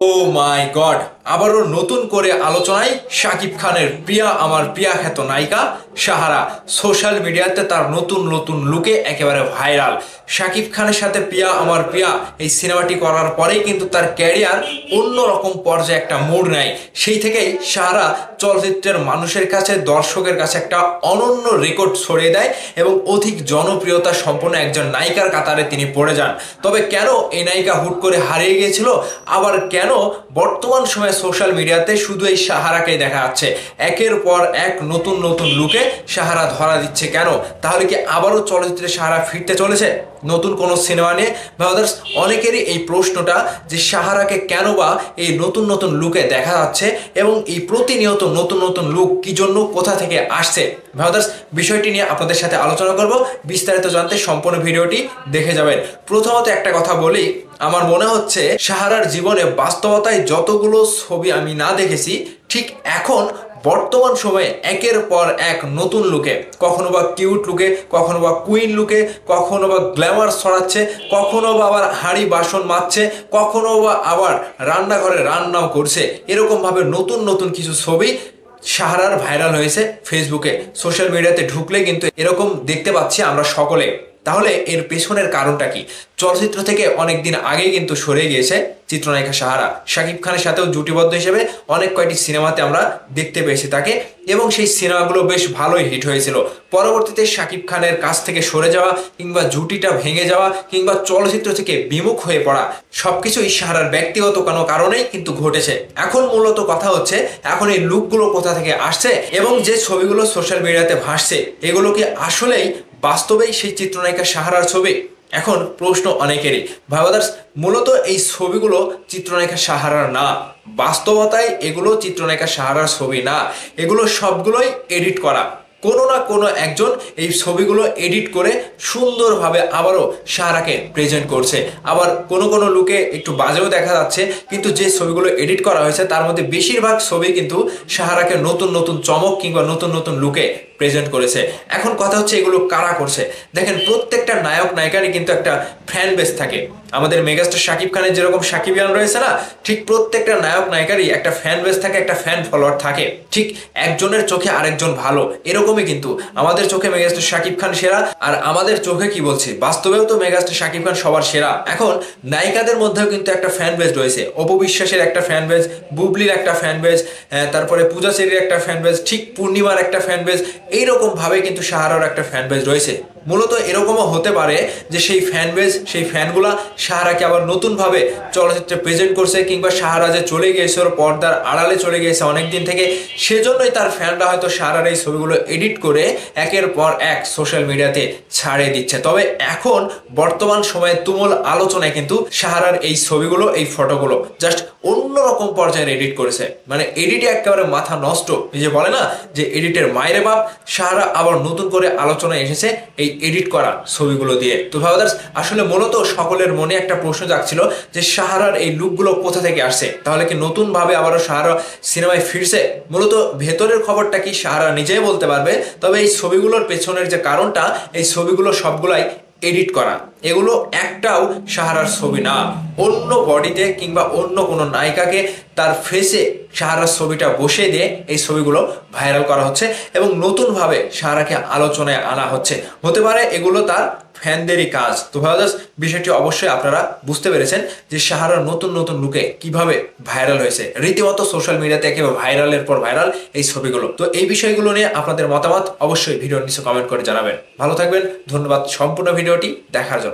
ও মাই god, আবারও নতুন করে আলোচনায় শাকিব খানের প্রিয়া আমার প্রিয়া খ্যাত নায়িকা সাহারা সোশ্যাল মিডিয়াতে তার নতুন নতুন লুকে একেবারে ভাইরাল। শাকিব খানের সাথে প্রিয়া আমার প্রিয়া এই সিনেমাটি করার পরেই কিন্তু তার ক্যারিয়ার অন্যরকম পর্যায়ে একটা মোড় নেয়। সেই থেকেই সাহারা চলচ্চিত্রের মানুষের কাছে, দর্শকের কাছে একটা অনন্য রেকর্ড ছড়িয়ে দেয় এবং অধিক জনপ্রিয়তা সম্পন্ন একজন নায়িকার কাতারে তিনি পড়ে যান। তবে কেন এই নায়িকা হুট করে হারিয়ে গিয়েছিল, আবার কেন বর্তমান সময়ে সোশ্যাল মিডিয়াতে শুধু এই সাহারাকেই দেখা যাচ্ছে, একের পর এক নতুন নতুন লুকে সাহারা ধরা দিচ্ছে কেন? তাহলে কি আবারও চলচ্চিত্রে সাহারা ফিরতে চলেছে নতুন কোনো সিনেমা নিয়ে? ব্রাদার্স, অনেকেরই এই প্রশ্নটা যে সাহারাকে কেন বা এই নতুন নতুন লুকে দেখা যাচ্ছে এবং এই প্রতিনিয়ত নতুন নতুন লুক কি জন্য, কোথা থেকে আসছে। ব্রাদার্স, বিষয়টি নিয়ে আপনাদের সাথে আলোচনা করব। বিস্তারিত জানতে সম্পূর্ণ ভিডিওটি দেখে যাবেন। প্রথমত একটা কথা বলি, আমার মনে হচ্ছে সাহারার জীবনে বাস্তবতায় যতগুলো ছবি আমি না দেখেছি, ঠিক এখন বর্তমান সময়ে একের পর এক নতুন লুকে, কখনো বা কিউট লুকে, কখনো বা কুইন লুকে, কখনো বা গ্ল্যামার ছড়াচ্ছে, কখনো বা আবার হাঁড়ি বাসন মাজছে, কখনো বা আবার রান্নাঘরে রান্নাও করছে। এরকম ভাবে নতুন নতুন কিছু ছবি সাহারার ভাইরাল হয়েছে ফেসবুকে। সোশ্যাল মিডিয়াতে ঢুকলে কিন্তু এরকম দেখতে পাচ্ছি আমরা সকলে। তাহলে এর পেছনের কারণটা কি? চলচ্চিত্র থেকে অনেকদিন আগেই কিন্তু সরে গিয়েছে চিত্রনায়িকা সাহারা। শাকিব খানের সাথেও জুটিবদ্ধ হিসেবে অনেক কয়টি সিনেমাতে আমরা দেখতে পেয়েছি তাকে, এবং সেই সিনেমাগুলো বেশ ভালোই হিট হয়েছিল। পরবর্তীতে শাকিব খানের কাছ থেকে সরে যাওয়া, কিংবা জুটিটা ভেঙে যাওয়া, কিংবা চলচ্চিত্র থেকে বিমুখ হয়ে পড়া, সবকিছুই সাহারার ব্যক্তিগত কোনো কারণেই কিন্তু ঘটেছে। এখন মূলত কথা হচ্ছে, এখন এই লুকগুলো কোথা থেকে আসছে এবং যে ছবিগুলো সোশ্যাল মিডিয়াতে ভাসছে, এগুলো কি আসলেই বাস্তবেই সেই চিত্রনায়িকা সাহারার ছবি? এখন প্রশ্ন অনেকেরই। ভাবাদার্স, মূলত এই ছবিগুলো চিত্রনায়িকা সাহারার না। বাস্তবতায় এগুলো চিত্রনায়িকা সাহারার ছবি না, এগুলো সবগুলোই এডিট করা। কোনো না কোনো একজন এই ছবিগুলো এডিট করে সুন্দরভাবে আবারও সাহারাকে প্রেজেন্ট করছে। আবার কোনো কোনো লুকে একটু বাজেও দেখা যাচ্ছে, কিন্তু যে ছবিগুলো এডিট করা হয়েছে তার মধ্যে বেশিরভাগ ছবি কিন্তু সাহারাকে নতুন নতুন চমক কিংবা নতুন নতুন লুকে প্রেজেন্ট করেছে। এখন কথা হচ্ছে, এগুলো কারা করছে? দেখেন, প্রত্যেকটা নায়ক নায়িকারই কিন্তু একটা ফ্যান বেস থাকে। আমাদের মেগাস্টার শাকিব খানের যেরকম সাকিবিয়ান রয়েছে না, ঠিক প্রত্যেকটা নায়ক নায়িকারই একটা ফ্যান বেস থাকে, একটা ফ্যান ফলোয়ার থাকে। ঠিক একজনের চোখে আরেকজন ভালো, এরকমই কিন্তু আমাদের চোখে মেগাস্টার শাকিব খান সেরা, আর আমাদের চোখে কি বলছে, বাস্তবেও তো মেগাস্টার শাকিব খান সবার সেরা। এখন নায়িকাদের মধ্যেও কিন্তু একটা ফ্যান বেস রয়েছে। অপু বিশ্বাসের একটা ফ্যান বেস, বুবলির একটা ফ্যান বেস, তারপরে পূজা চেরির একটা ফ্যান বেস, ঠিক পূর্ণিমার একটা ফ্যান বেস, এইরকম ভাবে কিন্তু সাহারার একটা ফ্যান বেস রয়েছে। মূলত এরকমও হতে পারে যে সেই ফ্যান বেস, সেই ফ্যানগুলা সাহারাকে আবার নতুনভাবে চলচ্চিত্রে প্রেজেন্ট করছে, কিংবা সাহারা যে চলে গিয়েছে, ওর পর্দার আড়ালে চলে গিয়েছে অনেকদিন থেকে, সেজন্যই তার ফ্যানরা হয়তো সাহারার এই ছবিগুলো এডিট করে একের পর এক সোশ্যাল মিডিয়াতে ছাড়িয়ে দিচ্ছে। তবে এখন বর্তমান সময়ে তুমুল আলোচনায় কিন্তু সাহারার এই ছবিগুলো, এই ফটোগুলো জাস্ট অন্যরকম পর্যায়ে এডিট করেছে। মানে এডিটে একেবারে মাথা নষ্ট, যে বলে না যে এডিটের মায়েরে বাপ, সাহারা আবার নতুন করে আলোচনায় এসেছে এই এডিট করা ছবিগুলো দিয়ে। তো ভাবাদার্স, আসলে মূলত সকলের মনে একটা প্রশ্ন জাগছিল যে সাহারার এই লুকগুলো কোথা থেকে আসছে, তাহলে কি নতুন ভাবে আবারও সাহারা সিনেমায় ফিরছে? মূলত ভেতরের খবরটা কি সাহারা নিজেই বলতে পারবে। তবে এই ছবিগুলোর পেছনের যে কারণটা, এই ছবিগুলো সবগুলাই এডিট করা, এগুলো একটাও সাহারার ছবি না। অন্য বডিতে কিংবা অন্য কোনো নায়িকাকে তার ফেসে সাহারার ছবিটা বসিয়ে দিয়ে এই ছবিগুলো ভাইরাল করা হচ্ছে এবং নতুনভাবে সাহারাকে আলোচনায় আনা হচ্ছে। হতে পারে এগুলো তার ফ্যানদেরই কাজ। তো ভাইয়ার্স, বিষয়টি অবশ্যই আপনারা বুঝতে পেরেছেন যে সাহারার নতুন নতুন লুকে কিভাবে ভাইরাল হয়েছে। রীতিমতো সোশ্যাল মিডিয়াতে একেবারে ভাইরালের পর ভাইরাল এই ছবিগুলো। তো এই বিষয়গুলো নিয়ে আপনাদের মতামত অবশ্যই ভিডিওর নিচে কমেন্ট করে জানাবেন। ভালো থাকবেন, ধন্যবাদ সম্পূর্ণ ভিডিওটি দেখার জন্য।